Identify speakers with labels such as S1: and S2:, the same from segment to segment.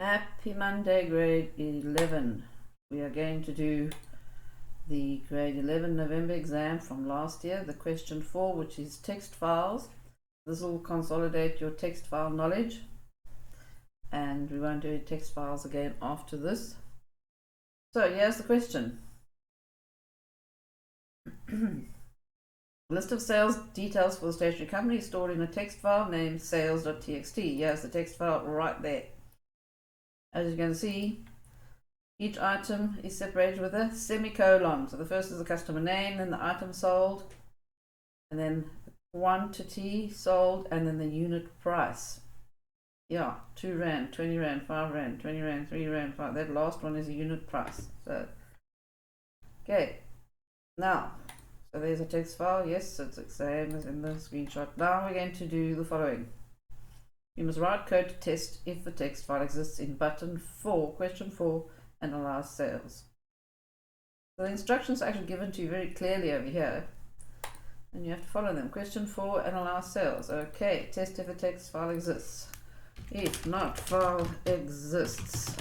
S1: Happy Monday, grade 11. We are going to do the grade 11 November exam from last year, the question 4, which is text files. This will consolidate your text file knowledge, and we won't do text files again after this. So here's the question. List of sales details for the stationery company stored in a text file named sales.txt. Here's the text file right there. As you can see, each item is separated with a semicolon. So the first is the customer name, then the item sold, and then the quantity sold, and then the unit price. Yeah, 2 Rand, 20 Rand, 5 Rand, 20 Rand, 3 Rand, 5. That last one is a unit price. So, okay. Now, so there's a text file. Yes, it's the same as in the screenshot. Now we're going to do the following. You must write code to test if the text file exists in button 4, question 4, and allows sales. So the instructions are actually given to you very clearly over here, and you have to follow them. Question 4 and allow sales. Okay, test if the text file exists. If not, file exists.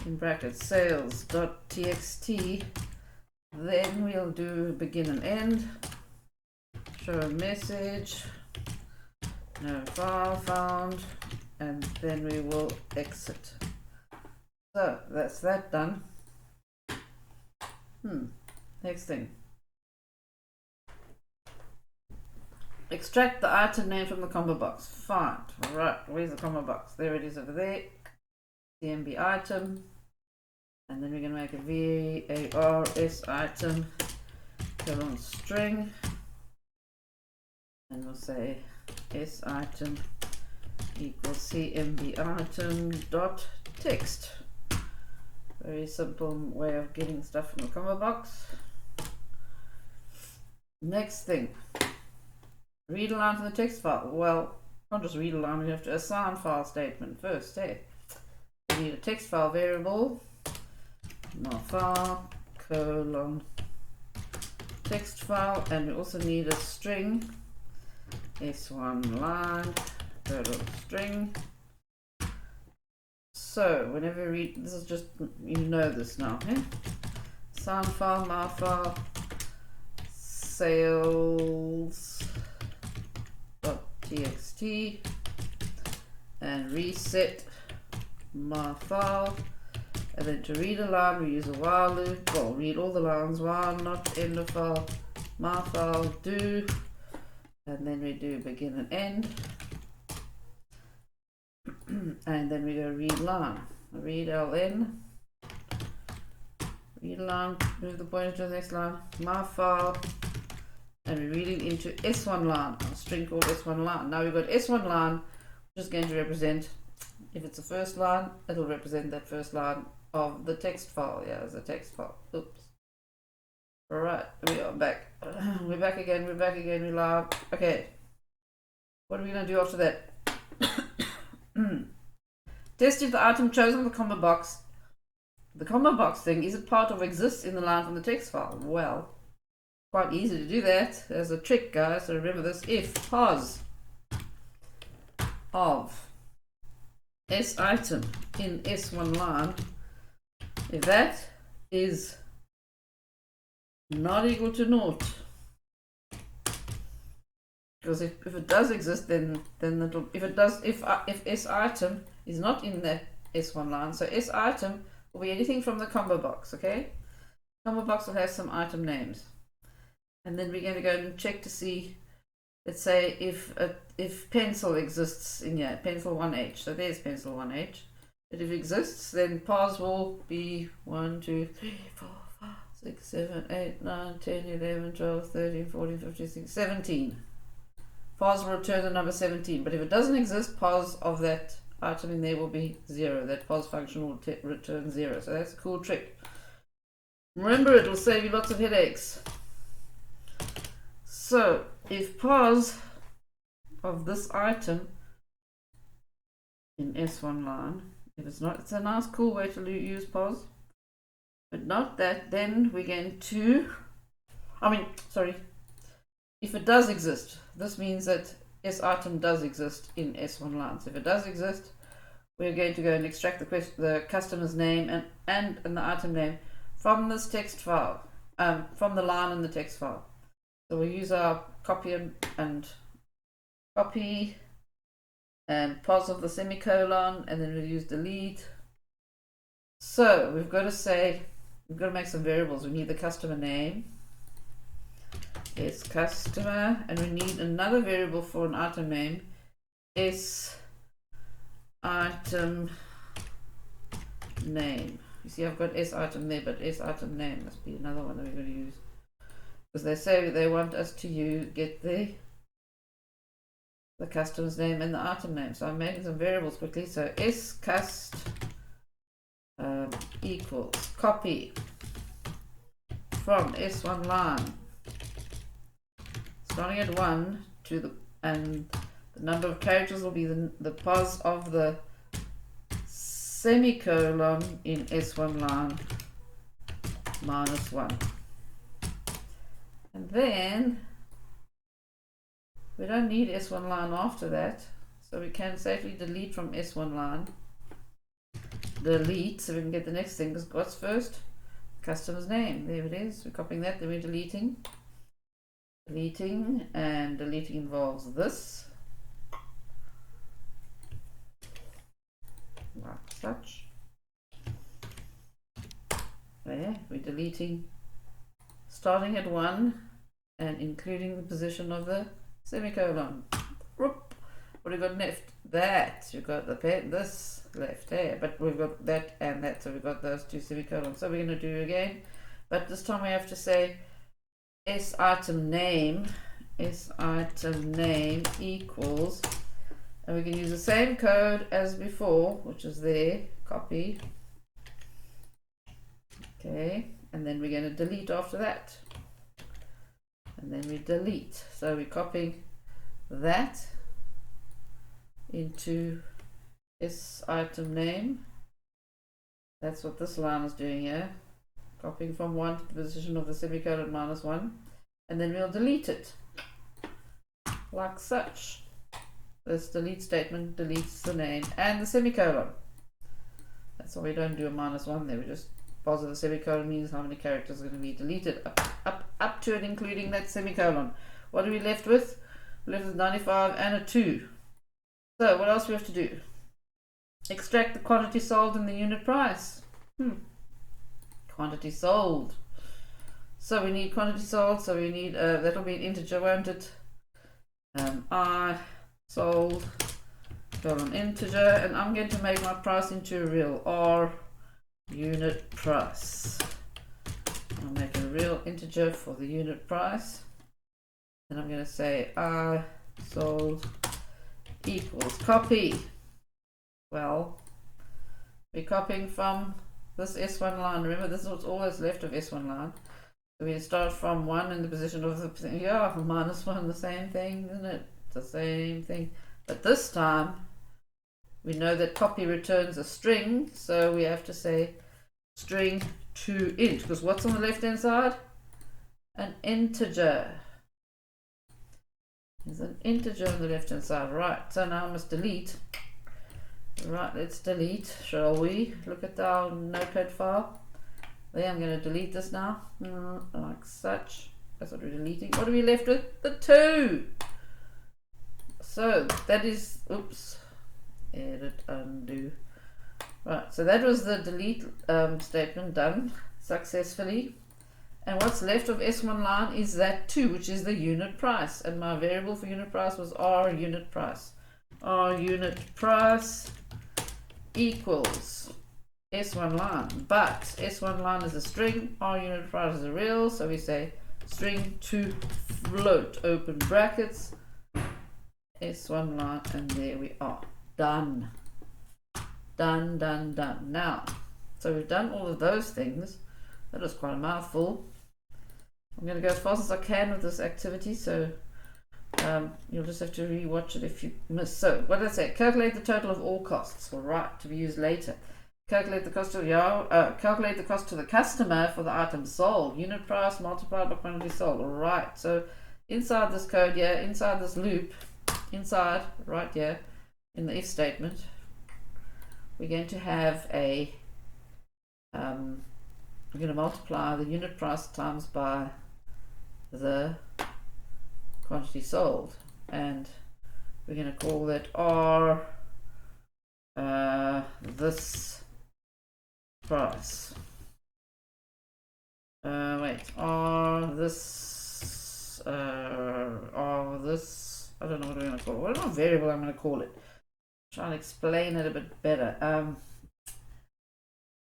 S1: In brackets, sales.txt. Then we'll do begin and end. Show a message. No file found, and then we will exit. So that's that done. Next thing. Extract the item name from the combo box. Find. Right, where's the combo box? There it is over there. CMB item. And then we're going to make a VARS item colon string. And we'll say S item equals CMB item dot text. Very simple way of getting stuff from the combo box. Next thing, read a line from the text file. Well, not just read a line, we have to assign file statement first. Hey, we need a text file variable, file colon text file, and we also need a string. S1 line, colon string. So whenever you read, this is just, you know this now, okay? Sound file, my file, sales.txt, and reset my file. And then to read a line, we use a while loop. Well, read all the lines, while not end of file, my file, do. And then we do begin and end. And then we go read line. Read ln. Read line, move the pointer to the next line. My file. And we're reading into S1 line, a string called S1 line. Now we've got S1 line, which is going to represent, if it's the first line, it'll represent that first line of the text file. Yeah, it's a text file. Oops. Alright, we are back. We're back again, we're live. Okay. What are we going to do after that? Test if the item chosen in the combo box, the combo box thing, is it part of exists in the line from the text file? Well, quite easy to do that. There's a trick, guys, so remember this. If pos of S item in S1 line, if that is not equal to naught, because if it does exist, then it'll, if S item is not in the S1 line, so S item will be anything from the combo box. Okay, combo box will have some item names, and then we're going to go and check to see, let's say if pencil exists in here, pencil 1H, so there's pencil 1H. But if it exists, then pos will be 1 2 3 4 5 6 7 8 9 10 11 12 13 14 15 16 17. Pos will return the number 17, but if it doesn't exist, pos of that item in there will be 0. That pos function will return 0. So that's a cool trick. Remember, it will save you lots of headaches. So if pos of this item in S1 line, if it's not, it's a nice cool way to use pos, but not that, then we're going to, if it does exist, this means that S item does exist in S1 lines. If it does exist, we're going to go and extract the customer's name and the item name from this text file, from the line in the text file. So we'll use our copy and copy and pause of the semicolon, and then we'll use delete. So we've got to say, we've got to make some variables. We need the customer name, it's customer, and we need another variable for an item name, is item name. You see, I've got S item there, but S item name must be another one that we're going to use, because they say they want us to get the customer's name and the item name. So I'm making some variables quickly. So scust equals copy from S1 line, starting at 1 to the, and the number of characters will be the pos of the semicolon in S1 line minus 1. And then we don't need S1 line after that, so we can safely delete from S1 line. Delete, so we can get the next thing, because what's first? Customer's name. There it is. We're copying that, then we're deleting. Deleting, and deleting involves this. Like such. There, we're deleting, starting at 1 and including the position of the semicolon. What have we got left? That. You've got the pen, this left there, but we've got that and that, so we've got those two semicolons. So we're going to do again, but this time we have to say S item name equals, and we can use the same code as before, which is there, copy. Okay, and then we're going to delete after that. And then we delete. So we're copying that into S item name. That's what this line is doing here. Copying from 1 to the position of the semicolon minus 1. And then we'll delete it. Like such. This delete statement deletes the name and the semicolon. That's why we don't do a minus 1 there. We just pause the semicolon means how many characters are going to be deleted up to and including that semicolon. What are we left with? We're left with 95 and a 2. So what else we have to do? Extract the quantity sold and the unit price. Quantity sold. So we need quantity sold. So we need that'll be an integer, won't it? I sold colon integer, and I'm going to make my price into a real R unit price. I'll make a real integer for the unit price, and I'm going to say I sold equals copy. Well, we're copying from this S1 line. Remember, this is what's always left of S1 line. So we start from 1 in the position of the, yeah, minus 1, the same thing, isn't it? It's the same thing. But this time, we know that copy returns a string, so we have to say string to int, because what's on the left hand side? An integer. There's an integer on the left hand side, right? So now I must delete. Right, let's delete, shall we? Look at our notepad file. There, I'm going to delete this now, like such. That's what we're deleting. What are we left with? The 2. So that is, oops, edit, undo. Right, so that was the delete statement done successfully. And what's left of S1 line is that 2, which is the unit price. And my variable for unit price was R unit price. R unit price equals S1 line. But S1 line is a string, R unit price is a real. So we say string to float, open brackets, S1 line, and there we are. Done. Done, done, done. Now, so we've done all of those things. That was quite a mouthful. I'm going to go as fast as I can with this activity, so you'll just have to re-watch it if you miss. So, what did I say? Calculate the total of all costs, all right, to be used later. Calculate the cost to calculate the cost to the customer for the item sold. Unit price multiplied by quantity sold. All right. So inside this code here, inside this loop, inside right here in the if statement, we're going to have a we're going to multiply the unit price times by the quantity sold, and we're going to call that R this price. Wait, R this I don't know what we're going to call it. What variable I'm going to call it? Try and explain it a bit better.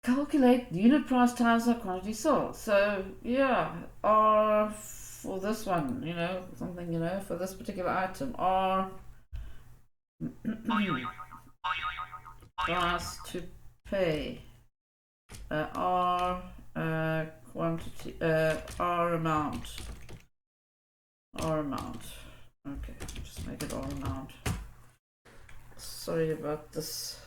S1: Calculate the unit price times the quantity sold. So yeah, R for this one, you know, something, you know, for this particular item, R price to pay, R quantity, R amount. Okay, just make it R amount. Sorry about this.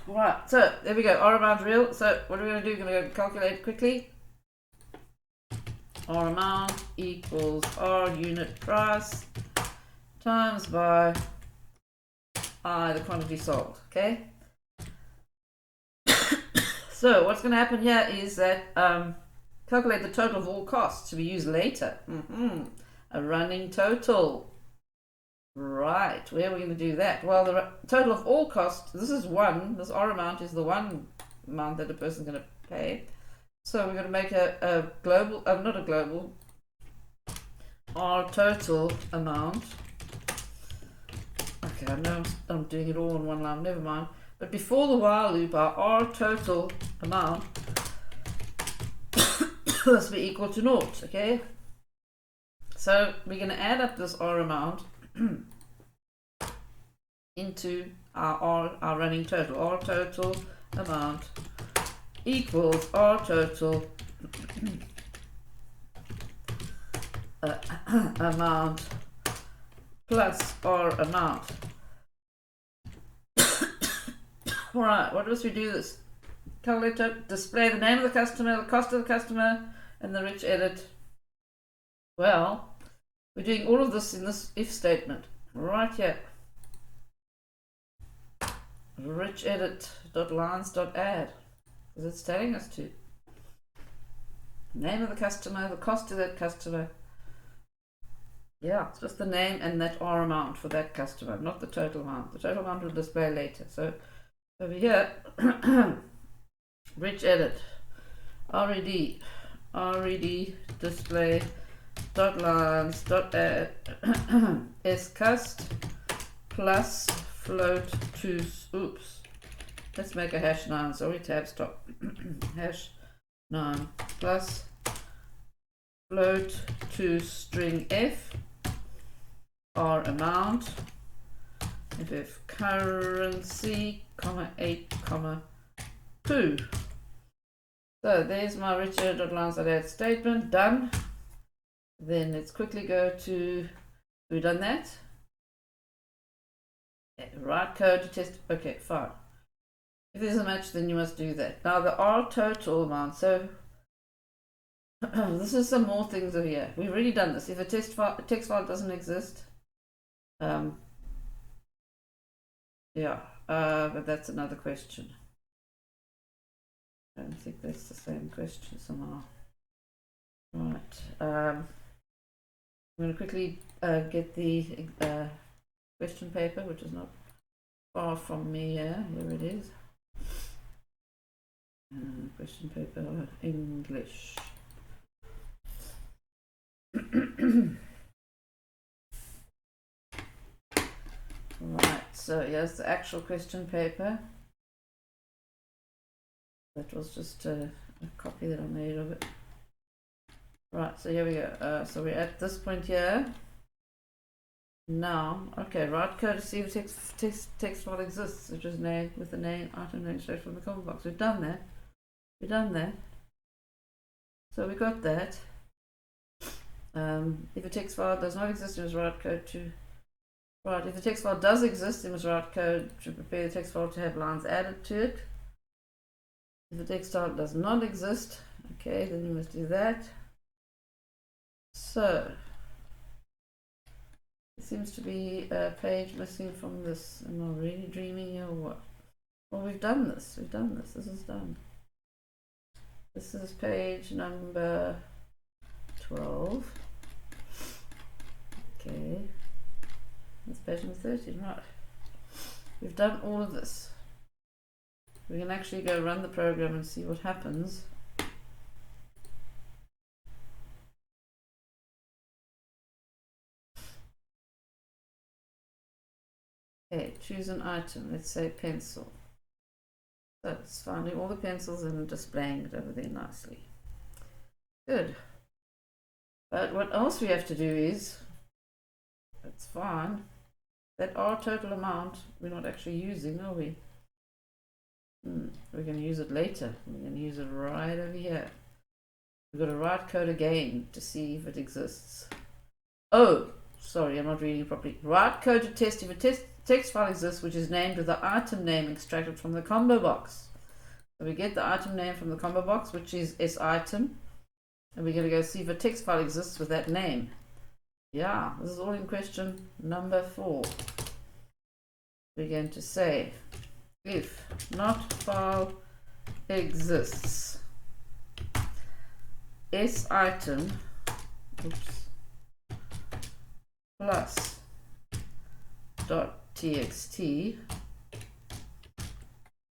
S1: Right, so there we go, R amount real. So what are we going to do? We're going to go calculate quickly. R amount equals R unit price times by I the quantity sold. Okay. So what's going to happen here is that calculate the total of all costs to be used later. A running total. Right, where are we going to do that? Well, the total of all costs, this R amount is the one amount that a person's going to pay. So we're going to make a global, not a global, R total amount. Okay, I know I'm doing it all in one line, never mind. But before the while loop, our R total amount must be equal to 0, okay? So we're going to add up this R amount into our running total. R total amount equals R total amount plus R amount. Alright, what must we do this? Calculate, display the name of the customer, the cost of the customer, and the rich edit. Well, we're doing all of this in this if statement right here. Rich edit dot lines dot add, because it's telling us to. Name of the customer, the cost of that customer. Yeah, it's just the name and that R amount for that customer, not the total amount. The total amount will display later. So over here, rich edit, red display dot lines dot add is cust plus float to, oops, let's make a #9, sorry, tab stop, #9 plus float to string f, R amount, if currency, comma 8, comma 2. So there's my richard.lines.add statement done. Then let's quickly go to, we've done that. Write code to test, okay, fine. If there's a match, then you must do that. Now the R total amount, so this is some more things over here. We've already done this. If a text file doesn't exist, yeah, but that's another question. I don't think that's the same question somehow. Right, I'm going to quickly get the question paper, which is not far from me here. Here it is. Question paper, English. Right, so here's the actual question paper. That was just a copy that I made of it. Right, so here we go. So we're at this point here. Now, okay, write code to see if text file exists, which is name with the name, item name straight from the comment box. We've done that. We've done that. So we got that. If a text file does not exist, you must write code to. Right, if the text file does exist, you must write code to prepare the text file to have lines added to it. If the text file does not exist, okay, then you must do that. So there seems to be a page missing from this. Am I really dreaming here or what? Well, we've done this. This is done. This is page number 12. Okay. That's page number 13, right. We've done all of this. We can actually go run the program and see what happens. Okay, choose an item. Let's say pencil. So it's finding all the pencils and displaying it over there nicely. Good. But what else we have to do is, it's fine, that our total amount we're not actually using, are we? We're going to use it later. We're going to use it right over here. We've got to write code again to see if it exists. Oh, sorry, I'm not reading properly. Write code to test if a text file exists which is named with the item name extracted from the combo box. So we get the item name from the combo box, which is sitem, and we're going to go see if a text file exists with that name. Yeah, this is all in question number 4. We're going to say if not file exists, sitem plus .txt,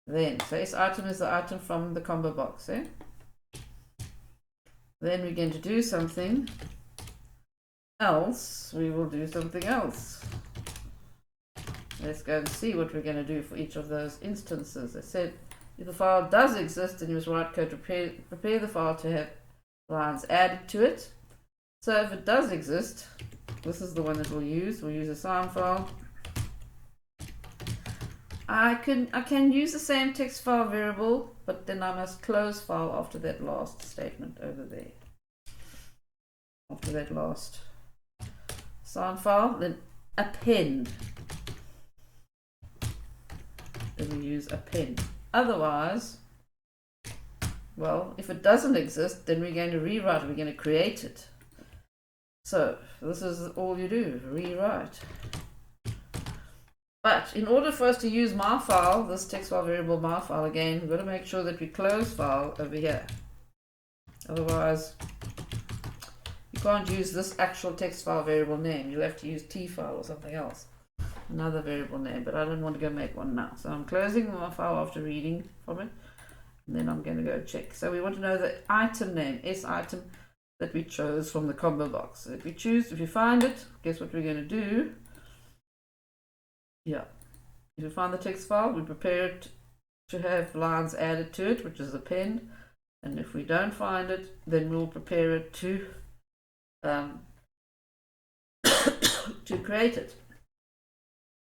S1: then so sitem is the item from the combo box, eh? Then we're going to do something else. We will do something else. Let's go and see what we're going to do for each of those instances. I said if the file does exist, then you must write code to prepare the file to have lines added to it. So if it does exist, this is the one that we'll use. We'll use a SIM file. I can use the same text file variable, but then I must close file after that last statement over there. After that last SIM file, then append. Then we use append. Otherwise, well, if it doesn't exist, then we're going to rewrite it. We're going to create it. So this is all you do, rewrite. But in order for us to use my file, this text file variable my file again, we've got to make sure that we close file over here. Otherwise, you can't use this actual text file variable name. You'll have to use t file or something else, another variable name. But I don't want to go make one now. So I'm closing my file after reading from it, and then I'm going to go check. So we want to know the item name, sitem, that we chose from the combo box. So if we find it, guess what we're going to do? Yeah, if we find the text file, we prepare it to have lines added to it, which is append. And if we don't find it, then we'll prepare it to to create it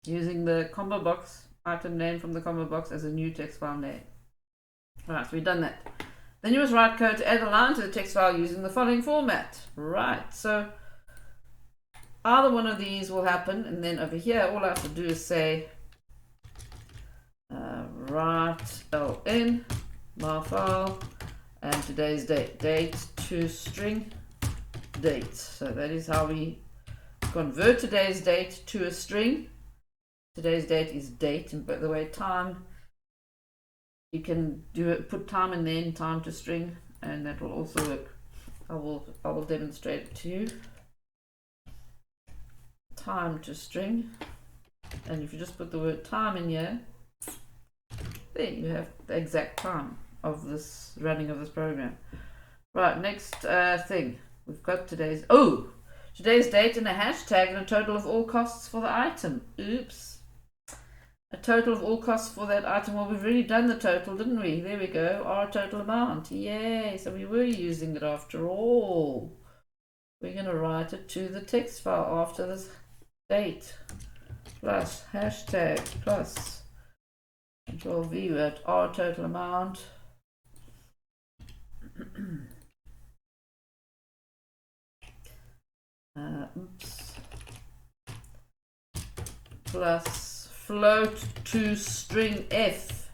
S1: using the combo box item name from the combo box as a new text file name. Right, so we've done that. Then you must write code to add a line to the text file using the following format. Right, so either one of these will happen, and then over here all I have to do is say write ln my file and today's date to string date. So that is how we convert today's date to a string. Today's date is date, and by the way, time, you can do it, put time and then time to string, and that will also work. I will demonstrate it to you. Time to string, and if you just put the word time in here, there you have the exact time of this running of this program. Right, next thing, we've got today's date and a hashtag and a total of all costs for the item. Oops, a total of all costs for that item. Well, we've already done the total, didn't we? There we go, our total amount. Yay, so we were using it after all. We're going to write it to the text file after this date plus hashtag plus Control V at our total amount plus float to string f.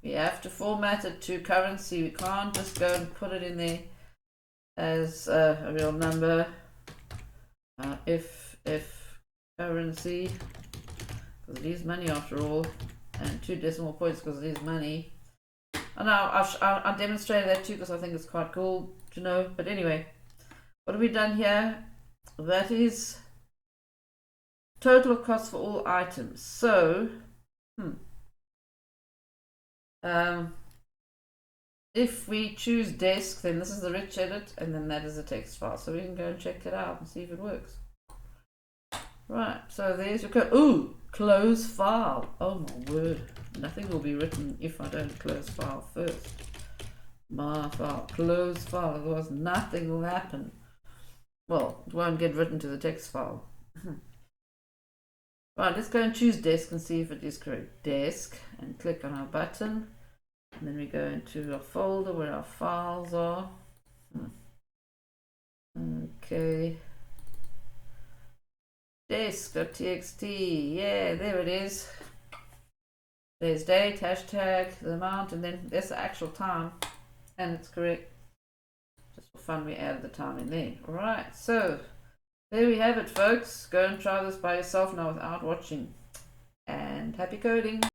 S1: We have to format it to currency. We can't just go and put it in there as a real number. if currency, because it is money after all, and 2 decimal points because it is money. And I demonstrated that too because I think it's quite cool to know. But anyway, what have we done here? That is total cost for all items. So, if we choose desk, then this is the rich edit, and then that is a text file. So we can go and check it out and see if it works. Right, so there's your code. Ooh, close file. Oh my word. Nothing will be written if I don't close file first. My file, close file, otherwise nothing will happen. Well, it won't get written to the text file. Right, let's go and choose desk and see if it is correct. Desk, and click on our button. And then we go into a folder where our files are. Okay. Desk.txt, yeah, there it is. There's date, hashtag, the amount, and then there's the actual time, and it's correct. Just for fun, we added the time in there. Alright, so there we have it, folks. Go and try this by yourself now without watching. And happy coding!